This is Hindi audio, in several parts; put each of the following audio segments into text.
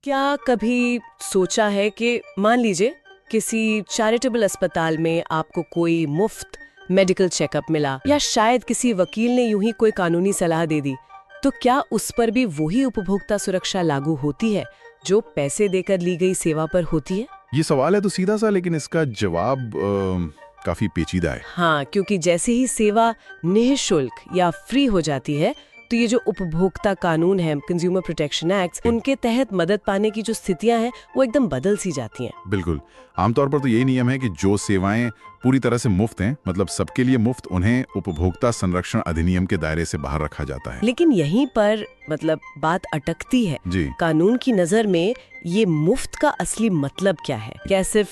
क्या कभी सोचा है कि मान लीजिए किसी चैरिटेबल अस्पताल में आपको कोई मुफ्त मेडिकल चेकअप मिला या शायद किसी वकील ने यूं ही कोई कानूनी सलाह दे दी, तो क्या उस पर भी वही उपभोक्ता सुरक्षा लागू होती है जो पैसे देकर ली गई सेवा पर होती है? ये सवाल है तो सीधा सा, लेकिन इसका जवाब काफी पेचीदा है। हाँ, क्योंकि जैसे ही सेवा निःशुल्क या फ्री हो जाती है तो ये जो उपभोक्ता कानून है, कंज्यूमर प्रोटेक्शन एक्ट, उनके तहत मदद पाने की जो स्थितियां हैं वो एकदम बदल सी जाती हैं। बिल्कुल, आमतौर पर तो यही नियम है कि जो सेवाएं पूरी तरह से मुफ्त हैं, मतलब सबके लिए मुफ्त, उन्हें उपभोक्ता संरक्षण अधिनियम के दायरे से बाहर रखा जाता है। लेकिन यहीं पर बात अटकती है जी। कानून की नजर में ये मुफ्त का असली मतलब क्या है? क्या सिर्फ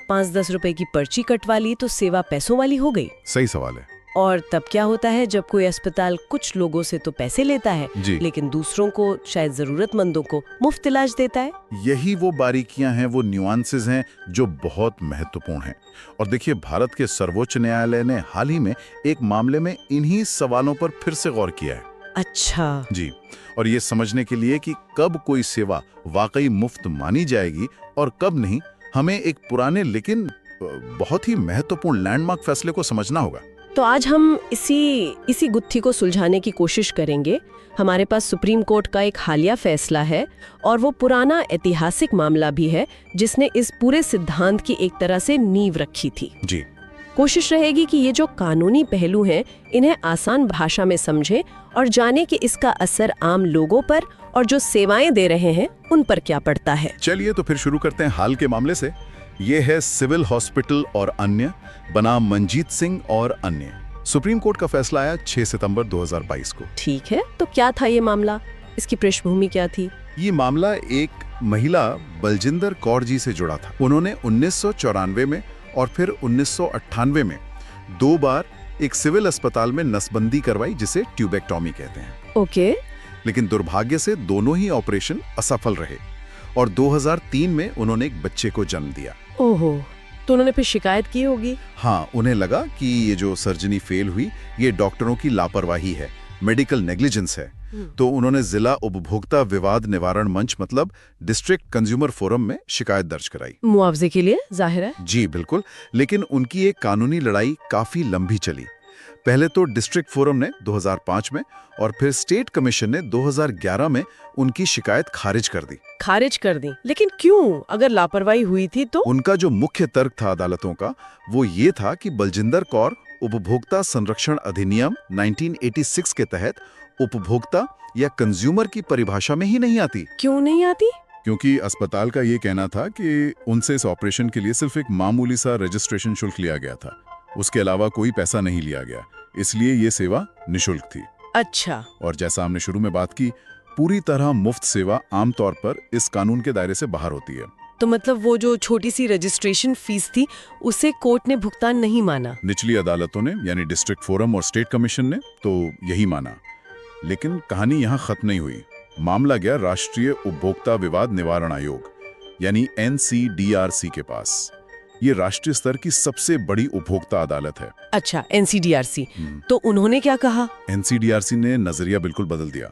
5-10 रुपए की पर्ची कटवा ली तो सेवा पैसों वाली हो गई? सही सवाल है। और तब क्या होता है जब कोई अस्पताल कुछ लोगों से तो पैसे लेता है लेकिन दूसरों को, शायद जरूरतमंदों को, मुफ्त इलाज देता है? यही वो बारीकियां हैं, वो न्यूआंसेस हैं जो बहुत महत्वपूर्ण हैं। और देखिए, भारत के सर्वोच्च न्यायालय ने हाल ही में एक मामले में इन्हीं सवालों पर फिर से गौर किया है। अच्छा जी, और ये समझने के लिए कि कब कोई सेवा वाकई मुफ्त मानी जाएगी और कब नहीं, हमें एक पुराने लेकिन बहुत ही महत्वपूर्ण लैंडमार्क फैसले को समझना होगा। तो आज हम इसी गुत्थी को सुलझाने की कोशिश करेंगे। हमारे पास सुप्रीम कोर्ट का एक हालिया फैसला है और वो पुराना ऐतिहासिक मामला भी है जिसने इस पूरे सिद्धांत की एक तरह से नींव रखी थी। जी। कोशिश रहेगी कि ये जो कानूनी पहलू हैं इन्हें आसान भाषा में समझें और जाने कि इसका असर आम लोगों पर और जो सेवाएं दे रहे हैं उन पर क्या पड़ता है। चलिए तो फिर शुरू करते हैं हाल के मामले से। ये है सिविल हॉस्पिटल और अन्य बनाम मंजीत सिंह और अन्य। सुप्रीम कोर्ट का फैसला आया 6 सितंबर 2022 को। ठीक है, तो क्या था ये मामला? इसकी पृष्ठभूमि क्या थी? ये मामला एक महिला बलजिंदर कौर जी से जुड़ा था। उन्होंने 1994 में और फिर 1998 में 2 बार एक सिविल अस्पताल में नसबंदी करवाई, जिसे ट्यूबेक्टॉमी कहते हैं। ओके। लेकिन दुर्भाग्य से दोनों ही ऑपरेशन असफल रहे और 2003 में उन्होंने एक बच्चे को जन्म दिया। ओहो, तो उन्होंने फिर शिकायत की होगी? हाँ, उन्हें लगा कि ये जो सर्जरी फेल हुई ये डॉक्टरों की लापरवाही है, मेडिकल नेग्लिजेंस है। तो उन्होंने जिला उपभोक्ता विवाद निवारण मंच मतलब डिस्ट्रिक्ट कंज्यूमर फोरम में शिकायत दर्ज कराई। मुआवजे के लिए, जाहिर है। जी बिल्कुल, लेकिन उनकी एक कानूनी लड़ाई काफी लंबी चली। पहले तो डिस्ट्रिक्ट फोरम ने 2005 में और फिर स्टेट कमीशन ने 2011 में उनकी शिकायत खारिज कर दी। खारिज कर दी? लेकिन क्यों? अगर लापरवाही हुई थी तो? उनका जो मुख्य तर्क था अदालतों का वो ये था कि बलजिंदर कौर उपभोक्ता संरक्षण अधिनियम 1986 के तहत उपभोक्ता या कंज्यूमर की परिभाषा में ही नहीं आती। क्यों नहीं आती? क्योंकि अस्पताल का ये कहना था कि उनसे इस ऑपरेशन के लिए सिर्फ एक मामूली सा रजिस्ट्रेशन शुल्क लिया गया था, उसके अलावा कोई पैसा नहीं लिया गया, इसलिए ये सेवा निशुल्क थी। अच्छा। और जैसा हमने शुरू में बात की, पूरी तरह मुफ्त सेवा आमतौर पर इस कानून के दायरे से बाहर होती है। तो वो जो छोटी सी रजिस्ट्रेशन फीस थी उसे कोर्ट ने भुगतान नहीं माना? निचली अदालतों ने यानी डिस्ट्रिक्ट फोरम और स्टेट कमीशन ने तो यही माना। लेकिन कहानी यहाँ खत्म नहीं हुई। मामला गया राष्ट्रीय उपभोक्ता विवाद निवारण आयोग यानी NCDRC के पास। ये राष्ट्रीय स्तर की सबसे बड़ी उपभोक्ता अदालत है। अच्छा, NCDRC। तो उन्होंने क्या कहा? NCDRC ने नजरिया बिल्कुल बदल दिया।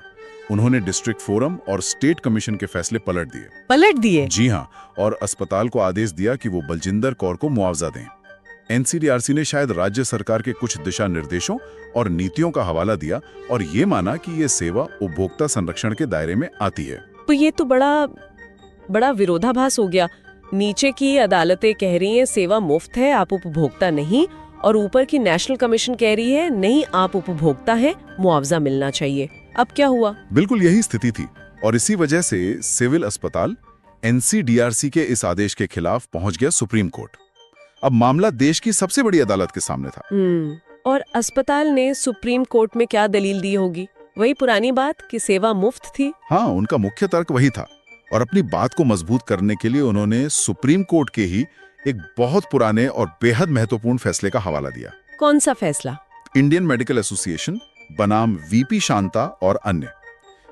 उन्होंने डिस्ट्रिक्ट फोरम और स्टेट कमीशन के फैसले पलट दिए। पलट दिए? जी हाँ, और अस्पताल को आदेश दिया कि वो बलजिंदर कौर को मुआवजा दें। NCDRC ने शायद राज्य सरकार के कुछ दिशा निर्देशों और नीतियों का हवाला दिया और ये माना कि ये सेवा उपभोक्ता संरक्षण के दायरे में आती है। तो ये तो बड़ा विरोधाभास हो गया। नीचे की अदालतें कह रही हैं सेवा मुफ्त है, आप उपभोक्ता नहीं, और ऊपर की नेशनल कमीशन कह रही है नहीं, आप उपभोक्ता हैं, मुआवजा मिलना चाहिए। अब क्या हुआ? बिल्कुल यही स्थिति थी और इसी वजह से सिविल अस्पताल NCDRC के इस आदेश के खिलाफ पहुंच गया सुप्रीम कोर्ट। अब मामला देश की सबसे बड़ी अदालत के सामने था। और अस्पताल ने सुप्रीम कोर्ट में क्या दलील दी होगी? वही पुरानी बात कि सेवा मुफ्त थी। हाँ, उनका मुख्य तर्क वही था और अपनी बात को मजबूत करने के लिए उन्होंने सुप्रीम कोर्ट के ही एक बहुत पुराने और बेहद महत्वपूर्ण फैसले का हवाला दिया। कौन सा फैसला? इंडियन मेडिकल एसोसिएशन बनाम VP शांता और अन्य।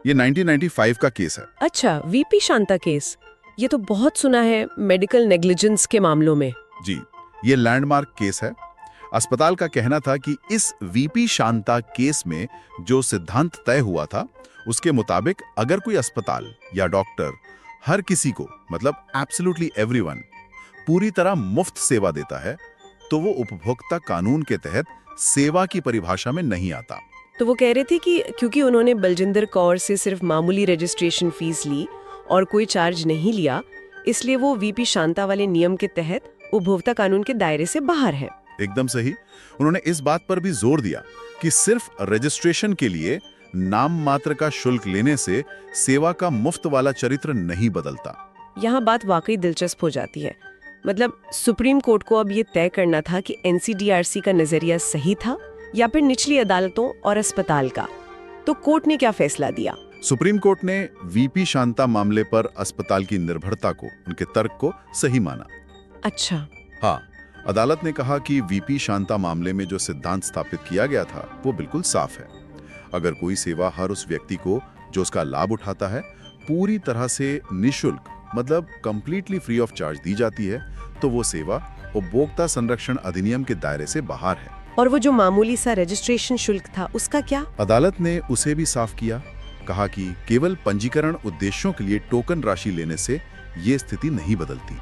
ये 1995 का केस है। अच्छा, VP शांता केस। ये तो बहुत सुना है मेडिकल नेग्लिजेंस के मामलों में। जी, ये लैंडमार्क केस है। अस्पताल का कहना था कि इस VP शांता केस में जो सिद्धांत तय हुआ था उसके मुताबिक अगर कोई अस्पताल या डॉक्टर हर किसी को, मतलब एब्सोल्युटली एवरीवन, पूरी तरह मुफ्त सेवा देता है, तो वो उपभोक्ता कानून के तहत सेवा की परिभाषा में नहीं आता। तो वो कह रहे थे कि क्योंकि उन्होंने बलजिंदर कौर से सिर्फ मामूली रजिस्ट्रेशन फीस ली और कोई चार्ज नहीं लिया, इसलिए वो वीपी शांता वाले नियम के तहत उपभोक्ता कानून के दायरे से बाहर है। एकदम सही। उन्होंने इस बात पर भी जोर दिया कि सिर्फ रजिस्ट्रेशन के लिए नाम मात्र का शुल्क लेने से सेवा का मुफ्त वाला चरित्र नहीं बदलता। यहाँ बात वाकई दिलचस्प हो जाती है। मतलब सुप्रीम कोर्ट को अब ये तय करना था कि एनसीडीआरसी का नजरिया सही था या फिर निचली अदालतों और अस्पताल का। तो कोर्ट ने क्या फैसला दिया? सुप्रीम कोर्ट ने वीपी शांता मामले पर अस्पताल की निर्भरता को, उनके तर्क को सही माना। अच्छा। हाँ, अदालत ने कहा कि वीपी शांता मामले में जो सिद्धांत स्थापित किया गया था वो बिल्कुल साफ है। अगर कोई सेवा हर उस व्यक्ति को जो उसका लाभ उठाता है पूरी तरह से निःशुल्क, मतलब कंप्लीटली फ्री ऑफ चार्ज दी जाती है, तो वो सेवा उपभोक्ता संरक्षण अधिनियम के दायरे से बाहर है। और वो जो मामूली सा रजिस्ट्रेशन शुल्क था, उसका क्या? अदालत ने उसे भी साफ किया। कहा कि केवल पंजीकरण उद्देश्यों के लिए टोकन राशि लेने से ये स्थिति नहीं बदलती।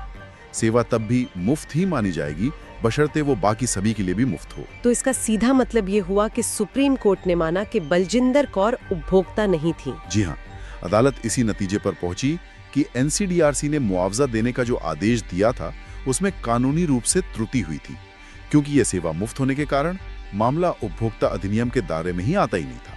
सेवा तब भी मुफ्त ही मानी जाएगी, बशर्ते वो बाकी सभी के लिए भी मुफ्त हो। तो इसका सीधा मतलब ये हुआ कि सुप्रीम कोर्ट ने माना कि बलजिंदर कौर उपभोक्ता नहीं थी। जी हाँ, अदालत इसी नतीजे पर पहुंची कि एनसीडीआरसी ने मुआवजा देने का जो आदेश दिया था उसमें कानूनी रूप से त्रुटि हुई थी, क्योंकि ये सेवा मुफ्त होने के कारण मामला उपभोक्ता अधिनियम के दायरे में ही आता ही नहीं था।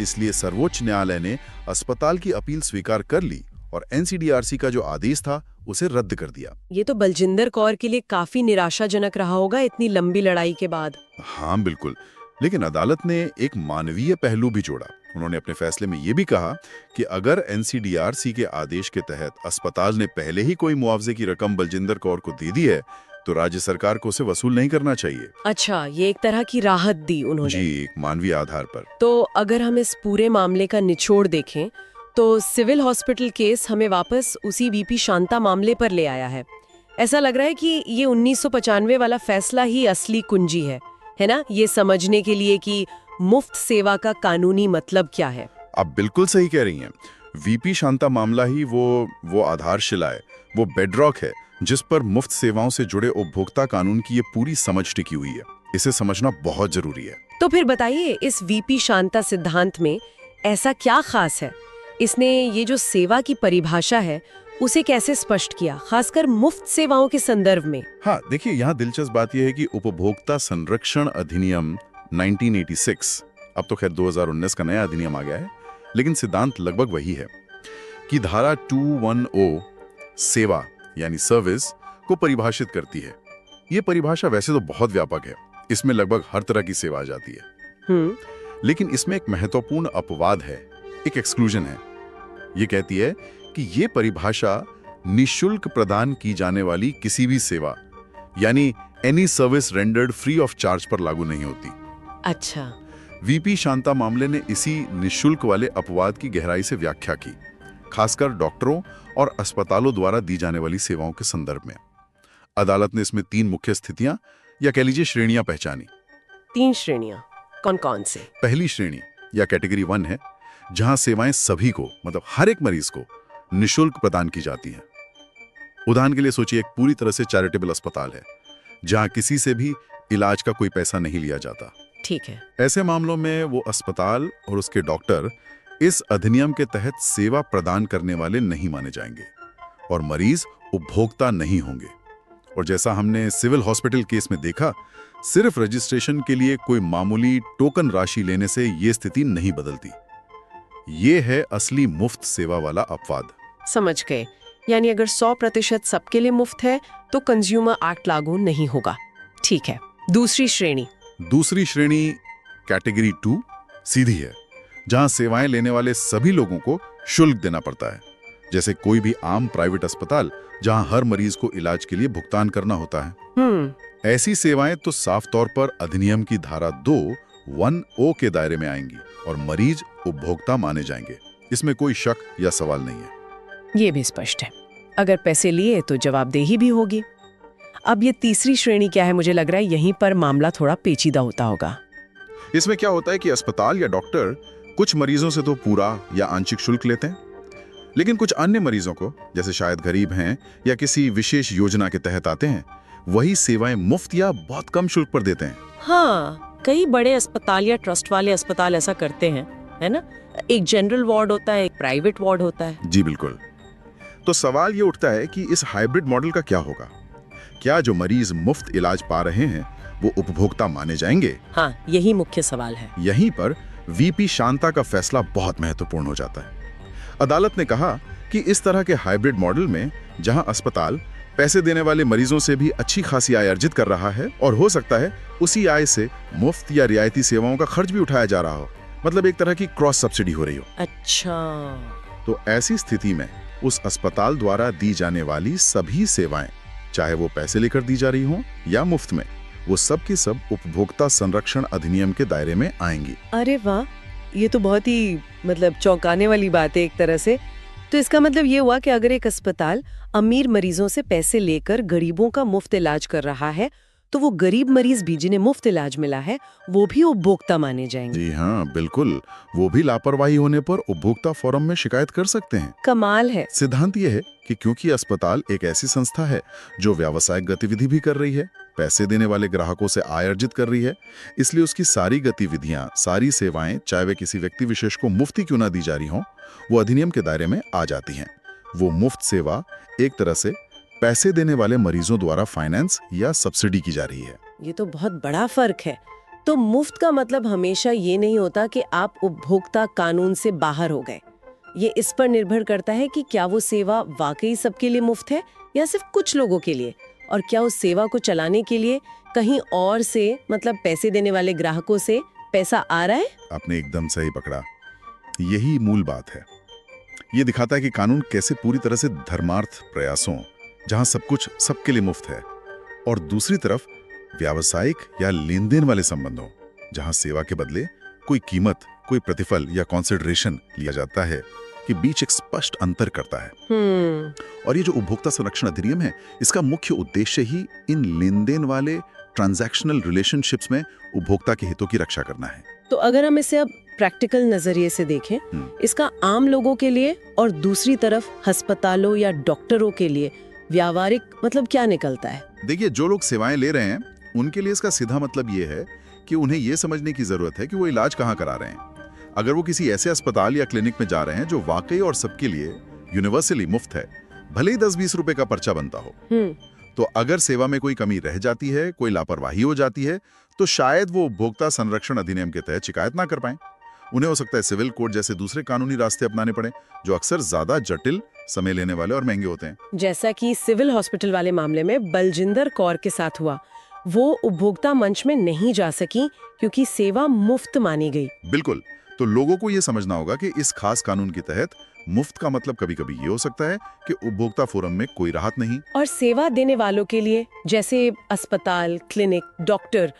इसलिए सर्वोच्च न्यायालय ने अस्पताल की अपील स्वीकार कर ली और एनसीडीआरसी का जो आदेश था उसे रद्द कर दिया। ये तो बलजिंदर कौर के लिए काफी निराशाजनक रहा होगा इतनी लंबी लड़ाई के बाद। हाँ बिल्कुल, लेकिन अदालत ने एक मानवीय पहलू भी जोड़ा। उन्होंने अपने फैसले में ये भी कहा कि अगर एनसीडीआरसी के आदेश के तहत अस्पताल ने पहले ही कोई मुआवजे की रकम बलजिंदर कौर को दे दी है तो राज्य सरकार को उसे वसूल नहीं करना चाहिए। अच्छा, ये एक तरह की राहत दी उन्होंने। जी, एक मानवीय आधार पर। तो अगर हम इस पूरे मामले का निचोड़ देखें तो सिविल हॉस्पिटल केस हमें वापस उसी वीपी शांता मामले पर ले आया है। ऐसा लग रहा है कि ये 1995 वाला फैसला ही असली कुंजी है ना, ये समझने के लिए कि मुफ्त सेवा का कानूनी मतलब क्या है। आप बिल्कुल सही कह रही हैं। वीपी शांता मामला ही वो आधारशिला है, वो बेडरॉक है जिस पर मुफ्त सेवाओं से जुड़े उपभोक्ता कानून की ये पूरी समझ टिकी हुई है। इसे समझना बहुत जरूरी है। तो फिर बताइए, इस वीपी शांता सिद्धांत में ऐसा क्या खास है? इसने ये जो सेवा की परिभाषा है उसे कैसे स्पष्ट किया, खासकर मुफ्त सेवाओं के संदर्भ में? हाँ देखिए, यहाँ दिलचस्प बात यह है कि उपभोक्ता संरक्षण अधिनियम 1986, अब तो खैर 2019 का नया अधिनियम आ गया है, लेकिन सिद्धांत लगभग वही है कि धारा 210 सेवा यानी सर्विस को परिभाषित करती है। ये परिभाषा वैसे तो बहुत व्यापक है, इसमें लगभग हर तरह की सेवा आ जाती है। लेकिन इसमें एक महत्वपूर्ण अपवाद है, एक एक्सक्लूजन है। ये कहती है कि ये परिभाषा निःशुल्क प्रदान की जाने वाली किसी भी सेवा यानी any service rendered free of charge पर लागू नहीं होती। अच्छा। वीपी शांता मामले ने इसी निःशुल्क वाले अपवाद की गहराई से व्याख्या की, खासकर डॉक्टरों और अस्पतालों द्वारा दी जाने वाली सेवाओं के संदर्भ में। अदालत ने इसमें 3 मुख्य स्थितियां या कह लीजिए श्रेणियां पहचानी। 3 श्रेणियां कौन कौन से? पहली श्रेणी या कैटेगरी 1 है जहां सेवाएं सभी को, मतलब हर एक मरीज को निःशुल्क प्रदान की जाती हैं। उदाहरण के लिए सोचिए, एक पूरी तरह से चैरिटेबल अस्पताल है जहां किसी से भी इलाज का कोई पैसा नहीं लिया जाता। ठीक है। ऐसे मामलों में वो अस्पताल और उसके डॉक्टर इस अधिनियम के तहत सेवा प्रदान करने वाले नहीं माने जाएंगे और मरीज उपभोक्ता नहीं होंगे। और जैसा हमने सिविल हॉस्पिटल केस में देखा, सिर्फ रजिस्ट्रेशन के लिए कोई मामूली टोकन राशि लेने से ये स्थिति नहीं बदलती। ये है असली मुफ्त सेवा वाला अपवाद। समझ गए। यानी अगर 100% सबके लिए मुफ्त है तो कंज्यूमर एक्ट लागू नहीं होगा। ठीक है। दूसरी श्रेणी कैटेगरी 2 सीधी है, जहां सेवाएं लेने वाले सभी लोगों को शुल्क देना पड़ता है, जैसे कोई भी आम प्राइवेट अस्पताल जहां हर मरीज को इलाज के लिए भुगतान करना होता है। ऐसी सेवाएं तो साफ तौर पर अधिनियम की धारा 2(1)(o) के दायरे में आएंगी और मरीज उपभोक्ता माने जाएंगे। इसमें कोई शक या सवाल नहीं है। ये भी स्पष्ट है, अगर पैसे लिए तो जवाबदेही भी होगी। अब ये तीसरी श्रेणी क्या है? मुझे लग रहा है यहीं पर मामला थोड़ा पेचीदा होता होगा। इसमें क्या होता है कि अस्पताल या डॉक्टर कुछ मरीजों से तो पूरा या आंशिक शुल्क लेते हैं, लेकिन कुछ अन्य मरीजों को, जैसे शायद गरीब हैं या किसी विशेष योजना के तहत आते हैं, वही सेवाएं मुफ्त या बहुत कम शुल्क पर देते हैं। हाँ, कई बड़े अस्पताल या ट्रस्ट वाले अस्पताल ऐसा करते हैं, है ना? एक जनरल वार्ड होता है, एक प्राइवेट वार्ड होता है। जी बिल्कुल। तो सवाल ये उठता है कि इस हाइब्रिड मॉडल का क्या होगा? क्या जो मरीज मुफ्त इलाज पा रहे हैं वो उपभोक्ता माने जाएंगे? हाँ, यही मुख्य सवाल है। यहीं पर वीपी शांता का फैसला बहुत महत्वपूर्ण हो जाता है। अदालत ने कहा कि इस तरह के हाइब्रिड मॉडल में जहां अस्पताल पैसे देने वाले मरीजों से भी अच्छी खासी आय अर्जित कर रहा है और हो सकता है उसी आय से मुफ्त या रियायती सेवाओं का खर्च भी उठाया जा रहा हो, मतलब एक तरह की क्रॉस सब्सिडी हो रही हो। अच्छा, तो ऐसी स्थिति में उस अस्पताल द्वारा दी जाने वाली सभी सेवाएं, चाहे वो पैसे लेकर दी जा रही हों या मुफ्त में, वो सब की सब उपभोक्ता संरक्षण अधिनियम के दायरे में आएंगी। अरे वाह, ये तो बहुत ही चौंकाने वाली बात है एक तरह से। तो इसका मतलब ये हुआ कि अगर एक अस्पताल अमीर मरीजों से पैसे लेकर गरीबों का मुफ्त इलाज कर रहा है, तो वो गरीब मरीज भी जिन्हें मुफ्त इलाज मिला है वो भी उपभोक्ता माने जाएंगे। जी हाँ, बिल्कुल। वो भी लापरवाही होने पर उपभोक्ता फोरम में शिकायत कर सकते हैं। कमाल है। सिद्धांत ये है कि क्योंकि अस्पताल एक ऐसी संस्था है जो व्यावसायिक गतिविधि भी कर रही है, पैसे देने वाले ग्राहकों से आय अर्जित कर रही है, इसलिए उसकी सारी गतिविधियां, सारी सेवाएं, चाहे वे किसी व्यक्ति विशेष को मुफ्ती क्यों ना दी जा रही हों, वो अधिनियम के दायरे में आ जाती हैं। वो मुफ्त सेवा एक तरह से पैसे देने वाले मरीजों द्वारा फाइनेंस या सब्सिडी की जा रही है। ये तो बहुत बड़ा फर्क है। तो मुफ्त का मतलब हमेशा ये नहीं होता कि आप उपभोक्ता कानून से बाहर हो गए। ये इस पर निर्भर करता है कि क्या वो सेवा वाकई सबके लिए मुफ्त है या सिर्फ कुछ लोगों के लिए, और क्या उस सेवा को चलाने के लिए कहीं और से, पैसे देने वाले ग्राहकों से पैसा आ रहा है। आपने एकदम सही पकड़ा। यही मूल बात है। ये दिखाता है कि कानून कैसे पूरी तरह से धर्मार्थ प्रयासों, जहां सब कुछ सबके लिए मुफ्त है, और दूसरी तरफ व्यावसायिक या लेन देन वाले संबंधों, जहां सेवा के बदले कोई कीमत, कोई प्रतिफल या कंसिडरेशन लिया जाता है, के बीच एक स्पष्ट अंतर करता है। और ये जो उपभोक्ता संरक्षण अधिनियम है, इसका मुख्य उद्देश्य ही इन लेन देन वाले ट्रांजैक्शनल रिलेशनशिप्स में उपभोक्ता के हितों की रक्षा करना है। तो अगर हम इसे अब प्रैक्टिकल नजरिए से देखें, इसका आम लोगों के लिए और दूसरी तरफ अस्पतालों या डॉक्टरों के लिए व्यावहारिक क्या निकलता है? देखिए, जो लोग सेवाएं ले रहे हैं उनके लिए इसका सीधा मतलब ये है कि उन्हें ये समझने की जरूरत है कि वो इलाज कहाँ करा रहे हैं। अगर वो किसी ऐसे अस्पताल या क्लिनिक में जा रहे हैं जो वाकई और सबके लिए यूनिवर्सली मुफ्त है, भले ही 10-20 रुपए का पर्चा बनता हो, तो अगर सेवा में कोई कमी रह जाती है, कोई लापरवाही हो जाती है, तो शायद वो उपभोक्ता संरक्षण अधिनियम के तहत शिकायत ना कर पाएं। उन्हें हो सकता है सिविल कोर्ट जैसे दूसरे कानूनी रास्ते अपनाने पड़े, जो अक्सर ज्यादा जटिल, समय लेने वाले और महंगे होते हैं। जैसा कि सिविल हॉस्पिटल वाले मामले में बलजिंदर कौर के साथ हुआ, वो उपभोक्ता मंच में नहीं जा सकी क्योंकि सेवा मुफ्त मानी गई। बिल्कुल। तो लोगों को ये समझना होगा कि इस खास कानून के तहत मुफ्त का मतलब कभी-कभी ये हो सकता है कि उपभोक्ता फोरम में कोई राहत नहीं, और सेवा देने वालों के लिए, जैसे अस्पताल, क्लिनिक, डॉक्टर,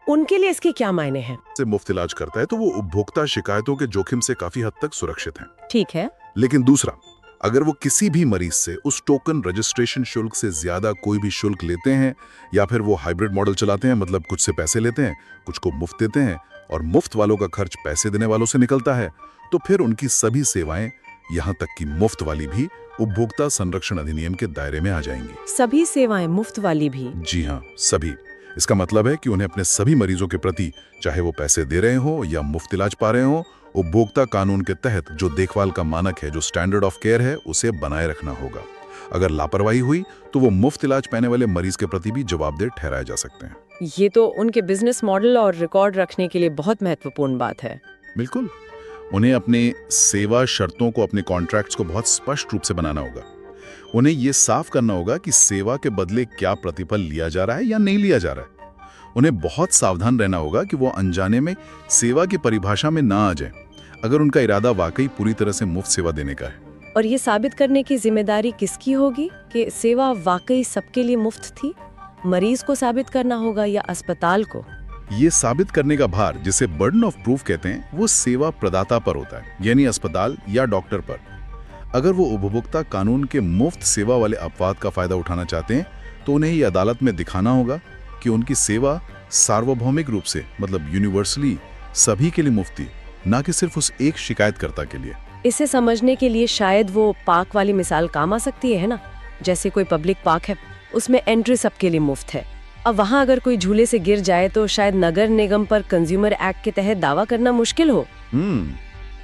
उनके लिए इसके क्या मायने हैं? से मुफ्त इलाज करता है तो वो उपभोक्ता शिकायतों के जोखिम से काफी हद तक सुरक्षित हैं। ठीक है। लेकिन दूसरा, अगर वो किसी भी मरीज से उस टोकन रजिस्ट्रेशन शुल्क से ज्यादा कोई भी शुल्क लेते हैं, या फिर वो हाइब्रिड मॉडल चलाते हैं, मतलब कुछ से पैसे लेते हैं, कुछ को मुफ्त देते हैं, और मुफ्त वालों का खर्च पैसे देने वालों से निकलता है, तो फिर उनकी सभी सेवाएं, यहाँ तक कि मुफ्त वाली भी, उपभोक्ता संरक्षण अधिनियम के दायरे में आ जाएंगी। सभी सेवाएं, मुफ्त वाली भी? जी हाँ, सभी। इसका मतलब है कि उन्हें अपने सभी मरीजों के प्रति, चाहे वो पैसे दे रहे हो या मुफ्त इलाज पा रहे हो, उपभोक्ता कानून के तहत जो देखभाल का मानक है, जो स्टैंडर्ड ऑफ केयर है, उसे बनाए रखना होगा। अगर लापरवाही हुई तो वो मुफ्त इलाज पाने वाले मरीज के प्रति भी जवाबदेह ठहराए जा सकते हैं। ये तो उनके बिजनेस मॉडल और रिकॉर्ड रखने के लिए बहुत महत्वपूर्ण बात है। बिल्कुल। उन्हें अपने सेवा शर्तों को, अपने कॉन्ट्रैक्ट्स को बहुत स्पष्ट रूप से बनाना होगा। उन्हें ये साफ करना होगा कि सेवा के बदले क्या प्रतिफल लिया जा रहा है या नहीं लिया जा रहा है। उन्हें बहुत सावधान रहना होगा कि वो अनजाने में सेवा की परिभाषा में ना आ जाए, अगर उनका इरादा वाकई पूरी तरह से मुफ्त सेवा देने का है। और ये साबित करने की जिम्मेदारी किसकी होगी कि सेवा वाकई सबके लिए मुफ्त थी? मरीज को साबित करना होगा या अस्पताल को? ये साबित करने का भार, जिसे बर्डन ऑफ प्रूफ कहते हैं, वो सेवा प्रदाता पर होता है, यानी अस्पताल या डॉक्टर पर। अगर वो उपभोक्ता कानून के मुफ्त सेवा वाले अपवाद का फायदा उठाना चाहते हैं, तो उन्हें ये अदालत में दिखाना होगा कि उनकी सेवा सार्वभौमिक रूप से, मतलब यूनिवर्सली सभी के लिए मुफ्त थी, ना कि सिर्फ उस एक शिकायतकर्ता के लिए। इसे समझने के लिए शायद वो पार्क वाली मिसाल काम आ सकती है ना। जैसे कोई पब्लिक पार्क है, उसमें एंट्री सबके लिए मुफ्त है। अब वहाँ अगर कोई झूले से गिर जाए तो शायद नगर निगम पर कंज्यूमर एक्ट के तहत दावा करना मुश्किल हो।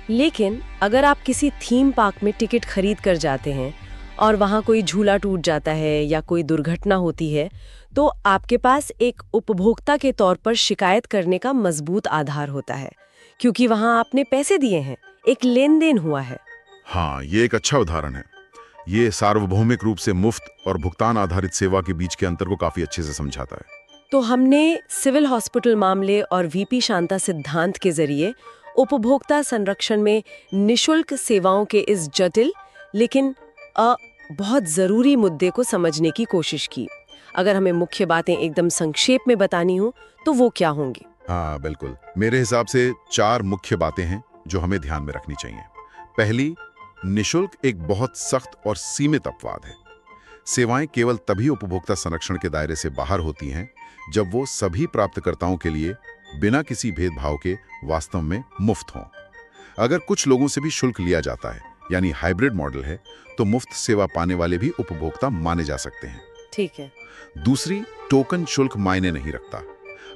लेकिन अगर आप किसी थीम पार्क में टिकट खरीद कर जाते हैं और वहाँ कोई झूला टूट जाता है या कोई दुर्घटना होती है, तो आपके पास एक उपभोक्ता के तौर पर शिकायत करने का मजबूत आधार होता है, क्योंकि वहाँ आपने पैसे दिए हैं, एक लेन देन हुआ है। हाँ, ये एक अच्छा उदाहरण है। ये सार्वभौमिक रूप से मुफ्त और भुगतान आधारित सेवा के बीच के अंतर को काफी अच्छे से समझाता है। तो हमने सिविल हॉस्पिटल मामले और वीपी शांता सिद्धांत के जरिए उपभोक्ता संरक्षण में निशुल्क सेवाओं के इस जटिल लेकिन बहुत जरूरी मुद्दे को समझने की कोशिश की। अगर हमें मुख्य बातें एकदम संक्षेप में बतानी हो तो वो क्या होंगी? हाँ बिल्कुल, मेरे हिसाब से 4 मुख्य बातें हैं जो हमें ध्यान में रखनी चाहिए। पहली, निशुल्क एक बहुत सख्त और सीमित अपवाद है। सेवाएं केवल तभी उपभोक्ता संरक्षण के दायरे से बाहर होती हैं जब वो सभी प्राप्तकर्ताओं के लिए बिना किसी भेदभाव के वास्तव में मुफ्त हों। अगर कुछ लोगों से भी शुल्क लिया जाता है, यानी हाइब्रिड मॉडल है, तो मुफ्त सेवा पाने वाले भी उपभोक्ता माने जा सकते हैं। ठीक है। दूसरी, टोकन शुल्क मायने नहीं रखता।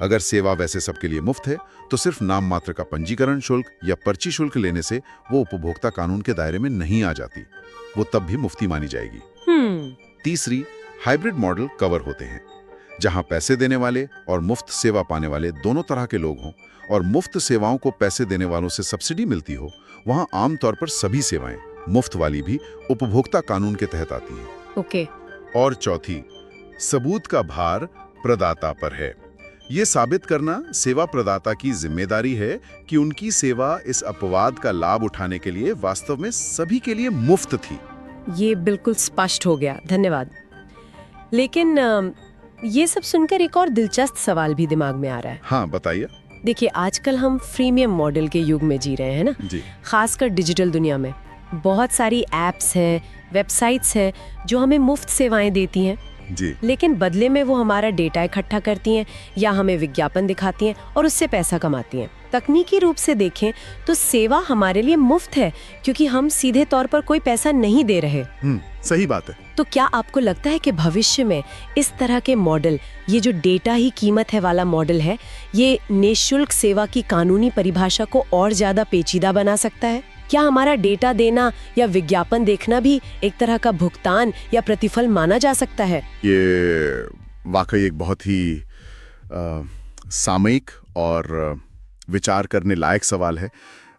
अगर सेवा वैसे सबके लिए मुफ्त है तो सिर्फ नाम मात्र का पंजीकरण शुल्क या पर्ची शुल्क लेने से वो उपभोक्ता कानून के दायरे में नहीं आ जाती, वो तब भी मुफ्ती मानी जाएगी। तीसरी, हाइब्रिड मॉडल कवर होते हैं, जहां पैसे देने वाले और मुफ्त सेवा पाने वाले दोनों तरह के लोग हों और मुफ्त सेवाओं को पैसे देने वालों से सब्सिडी मिलती हो। वहां आमतौर पर सभी सेवाएं, मुफ्त वाली भी, उपभोक्ता कानून के तहत आती हैं। ओके। और चौथी, सबूत का भार प्रदाता पर है। ये साबित करना सेवा प्रदाता की जिम्मेदारी है कि उनकी सेवा इस अपवाद का लाभ उठाने के लिए वास्तव में सभी के लिए मुफ्त थी। ये बिल्कुल स्पष्ट हो गया, धन्यवाद। लेकिन ये सब सुनकर एक और दिलचस्प सवाल भी दिमाग में आ रहा है। हाँ बताइए। देखिए, आजकल हम फ्रीमियम मॉडल के युग में जी रहे हैं ना जी। खासकर डिजिटल दुनिया में बहुत सारी एप्स हैं, वेबसाइट्स हैं जो हमें मुफ्त सेवाएं देती हैं जी। लेकिन बदले में वो हमारा डेटा इकट्ठा करती हैं या हमें विज्ञापन दिखाती हैं और उससे पैसा कमाती हैं। तकनीकी रूप से देखें तो सेवा हमारे लिए मुफ्त है क्योंकि हम सीधे तौर पर कोई पैसा नहीं दे रहे। सही बात है। तो क्या आपको लगता है कि भविष्य में इस तरह के मॉडल, ये जो डेटा ही कीमत है वाला मॉडल है, ये निःशुल्क सेवा की कानूनी परिभाषा को और ज्यादा पेचीदा बना सकता है? क्या हमारा डेटा देना या विज्ञापन देखना भी एक तरह का भुगतान या प्रतिफल माना जा सकता है? ये वाकई एक बहुत ही सामयिक और विचार करने लायक सवाल है।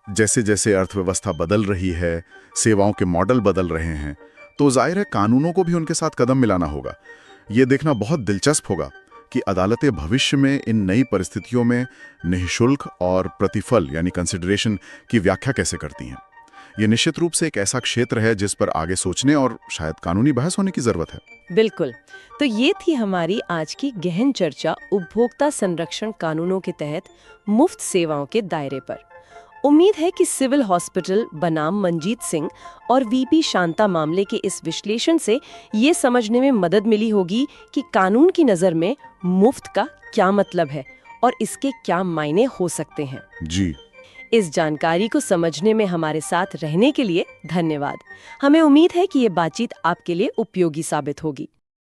जैसे जैसे अर्थव्यवस्था बदल रही है, सेवाओं के मॉडल बदल रहे हैं, तो जाहिर है कानूनों को भी उनके साथ कदम मिलाना होगा। ये देखना बहुत दिलचस्प होगा कि अदालतें भविष्य में इन नई परिस्थितियों में निःशुल्क और प्रतिफल यानी कंसिडरेशन की व्याख्या कैसे करती हैं। ये निश्चित रूप से एक ऐसा क्षेत्र है जिस पर आगे सोचने और शायद कानूनी बहस होने की जरूरत है। बिल्कुल। तो ये थी हमारी आज की गहन चर्चा उपभोक्ता संरक्षण कानूनों के तहत मुफ्त सेवाओं के दायरे पर। उम्मीद है कि सिविल हॉस्पिटल बनाम मंजीत सिंह और वीपी शांता मामले के इस विश्लेषण से ये समझने में मदद मिली होगी कि कानून की नज़र में मुफ्त का क्या मतलब है और इसके क्या मायने हो सकते हैं। जी। इस जानकारी को समझने में हमारे साथ रहने के लिए धन्यवाद। हमें उम्मीद है कि ये बातचीत आपके लिए उपयोगी साबित होगी।